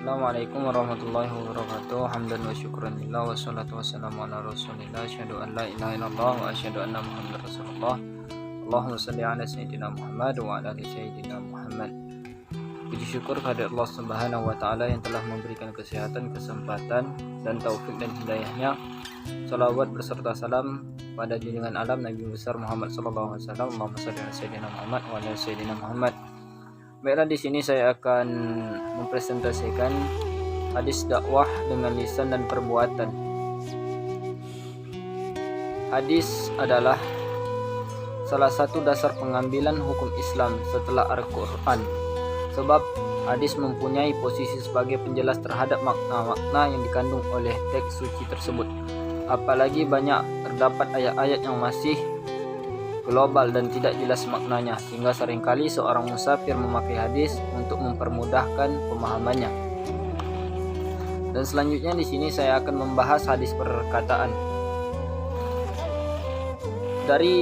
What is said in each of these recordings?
Assalamualaikum warahmatullahi wabarakatuh. Hamdan wa syukran lillah wa salatu wassalamu ala rasulillah. Asyhadu an la ilaha illallah wa asyhadu anna muhammadar rasulullah. Allahumma shalli ala sayyidina Muhammad wa ala ali sayyidina Muhammad. Puji syukur kepada Allah Subhanahu wa taala yang telah memberikan kesehatan, kesempatan dan taufik dan hidayahnya. Salawat beserta salam pada junjungan alam Nabi besar Muhammad sallallahu alaihi wasallam. Allahumma shalli ala sayyidina Muhammad wa ala sayyidina Muhammad. Baiklah, di sini saya akan mempresentasikan hadis dakwah dengan lisan dan perbuatan. Hadis adalah salah satu dasar pengambilan hukum Islam setelah Al-Quran, sebab hadis mempunyai posisi sebagai penjelas terhadap makna-makna yang dikandung oleh teks suci tersebut. Apalagi banyak terdapat ayat-ayat yang masih global dan tidak jelas maknanya, sehingga seringkali seorang musafir memakai hadis untuk mempermudahkan pemahamannya. Dan selanjutnya di sini saya akan membahas hadis perkataan. Dari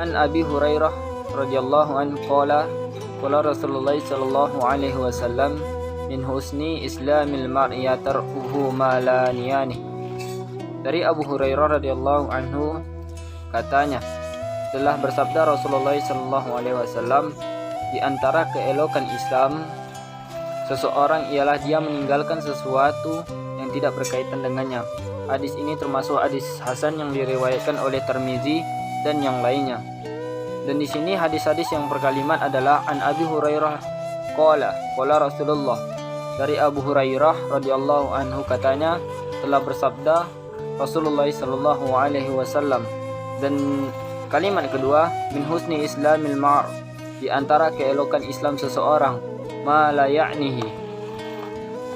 An Abi Hurairah radhiyallahu anhu qala Rasulullah sallallahu alaihi wasallam min husni islamil mar'i tarkuhu ma la niyani. Dari Abu Hurairah radhiyallahu anhu katanya, telah bersabda Rasulullah sallallahu alaihi wasallam, di antara keelokan Islam seseorang ialah dia meninggalkan sesuatu yang tidak berkaitan dengannya. Hadis ini termasuk hadis hasan yang diriwayatkan oleh Tirmizi dan yang lainnya. Dan di sini hadis-hadis yang berkalimat adalah An Abi Hurairah qala Rasulullah. Dari Abu Hurairah radhiyallahu anhu katanya, telah bersabda Rasulullah sallallahu alaihi wasallam. Dan kalimat kedua, min husni islamil mar', di antara keelokan Islam seseorang, ma la ya'nihi,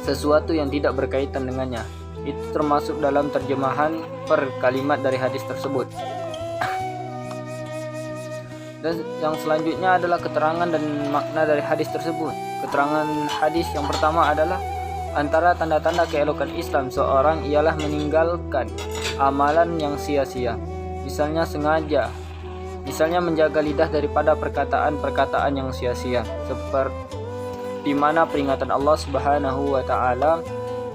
sesuatu yang tidak berkaitan dengannya. Itu termasuk dalam terjemahan per kalimat dari hadis tersebut. Dan yang selanjutnya adalah keterangan dan makna dari hadis tersebut. Keterangan hadis yang pertama adalah antara tanda-tanda keelokan Islam seorang ialah meninggalkan amalan yang sia-sia. Misalnya menjaga lidah daripada perkataan-perkataan yang sia-sia, seperti mana peringatan Allah Subhanahu wa taala,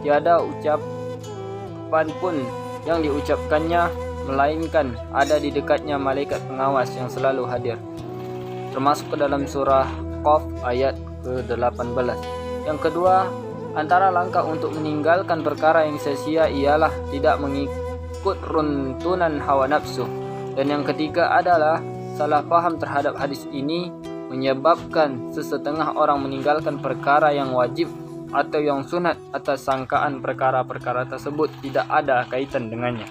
tiada ucapan pun yang diucapkannya melainkan ada di dekatnya malaikat pengawas yang selalu hadir. Termasuk ke dalam surah Qaf ayat ke-18. Yang kedua, antara langkah untuk meninggalkan perkara yang sia-sia ialah tidak mengikut runtunan hawa nafsu. Dan yang ketiga adalah salah paham terhadap hadis ini menyebabkan sesetengah orang meninggalkan perkara yang wajib atau yang sunat atas sangkaan perkara-perkara tersebut tidak ada kaitan dengannya.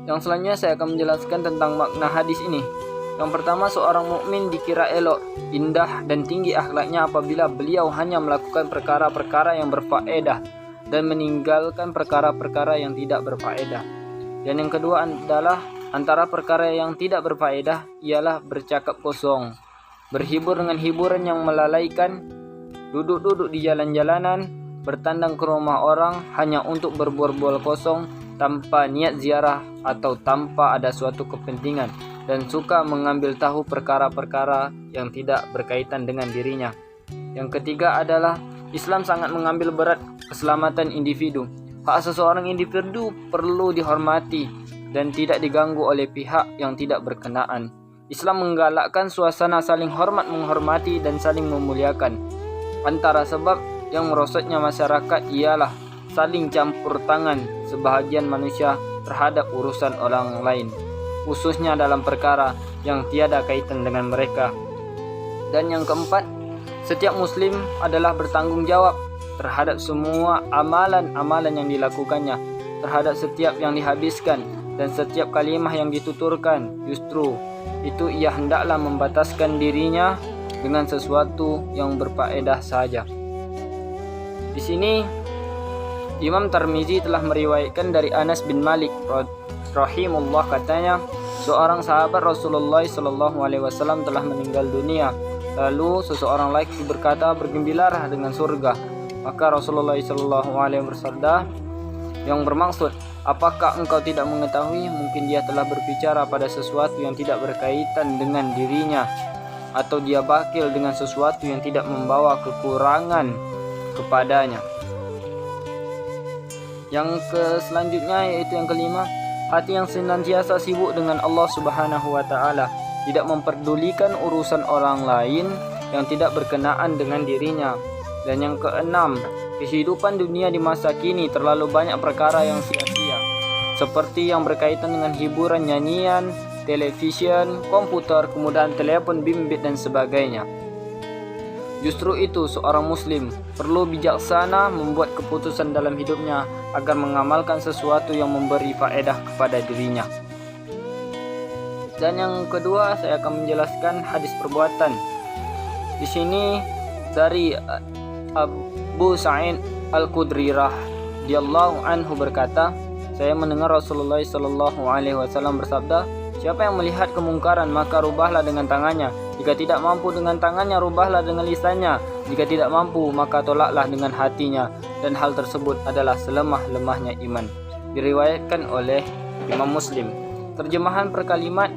Yang selanjutnya saya akan menjelaskan tentang makna hadis ini. Yang pertama, seorang mukmin dikira elok, indah dan tinggi akhlaknya apabila beliau hanya melakukan perkara-perkara yang berfaedah dan meninggalkan perkara-perkara yang tidak berfaedah. Dan yang kedua adalah antara perkara yang tidak berfaedah ialah bercakap kosong, berhibur dengan hiburan yang melalaikan, duduk-duduk di jalan-jalanan, bertandang ke rumah orang hanya untuk berbual-bual kosong tanpa niat ziarah atau tanpa ada suatu kepentingan, dan suka mengambil tahu perkara-perkara yang tidak berkaitan dengan dirinya. Yang ketiga adalah Islam sangat mengambil berat keselamatan individu. Hak seseorang individu perlu dihormati dan tidak diganggu oleh pihak yang tidak berkenaan. Islam menggalakkan suasana saling hormat menghormati dan saling memuliakan. Antara sebab yang merosotnya masyarakat ialah saling campur tangan sebahagian manusia terhadap urusan orang lain, khususnya dalam perkara yang tiada kaitan dengan mereka. Dan yang keempat, setiap muslim adalah bertanggung jawab terhadap semua amalan-amalan yang dilakukannya, terhadap setiap yang dihabiskan dan setiap kalimah yang dituturkan. Justru itu ia hendaklah membataskan dirinya dengan sesuatu yang berfaedah saja. Di sini Imam Tirmizi telah meriwayatkan dari Anas bin Malik rahimahullah katanya, seorang sahabat Rasulullah sallallahu alaihi wasallam telah meninggal dunia. Lalu seseorang laki berkata, bergembiralah dengan surga. Maka Rasulullah sallallahu alaihi wasallam bersabda, yang bermaksud, apakah engkau tidak mengetahui mungkin dia telah berbicara pada sesuatu yang tidak berkaitan dengan dirinya, atau dia bakil dengan sesuatu yang tidak membawa kekurangan kepadanya. Yang selanjutnya yaitu yang kelima, hati yang senantiasa sibuk dengan Allah Subhanahu wa taala, tidak memperdulikan urusan orang lain yang tidak berkenaan dengan dirinya. Dan yang keenam, kehidupan dunia di masa kini terlalu banyak perkara yang sia-sia, seperti yang berkaitan dengan hiburan, nyanyian, televisyen, komputer, kemudahan telepon bimbit dan sebagainya. Justru itu seorang muslim perlu bijaksana membuat keputusan dalam hidupnya agar mengamalkan sesuatu yang memberi faedah kepada dirinya. Dan yang kedua, saya akan menjelaskan hadis perbuatan. Di sini dari Abu Sa'id Al-Khudri radhiyallahu anhu berkata, saya mendengar Rasulullah sallallahu alaihi wasallam bersabda, siapa yang melihat kemungkaran maka rubahlah dengan tangannya, jika tidak mampu dengan tangannya rubahlah dengan lisannya, jika tidak mampu maka tolaklah dengan hatinya, dan hal tersebut adalah selemah-lemahnya iman. Diriwayatkan oleh Imam Muslim. Terjemahan per kalimat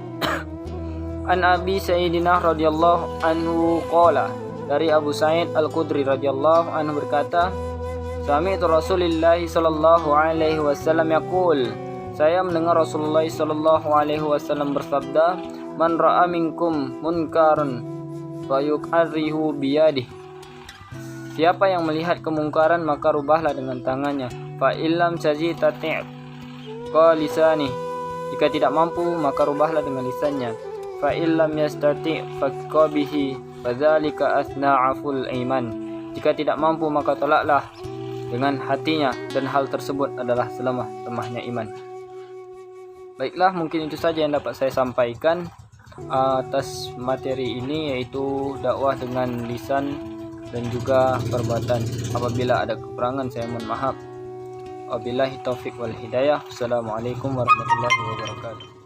An Abi Sayyidina radhiyallahu anhu qala, dari Abu Sa'id Al-Khudri radhiyallahu anhu berkata, sami'tu Rasulullah sallallahu alaihi wasallam yaqul, saya mendengar Rasulullah sallallahu alaihi wasallam bersabda, man ra'a minkum munkaran fayuqarrihu biyadihi, siapa yang melihat kemungkaran maka rubahlah dengan tangannya, fa illam tajitati' qalisani, jika tidak mampu maka rubahlah dengan lisannya, fa illam yastati' faqabihi fadzalika asna'aful iman, jika tidak mampu maka tolaklah dengan hatinya, dan hal tersebut adalah selemah-lemahnya iman. Baiklah, mungkin itu saja yang dapat saya sampaikan atas materi ini, yaitu dakwah dengan lisan dan juga perbuatan. Apabila ada kekurangan saya mohon maaf. Wabillahi taufik wal hidayah. Assalamualaikum warahmatullahi wabarakatuh.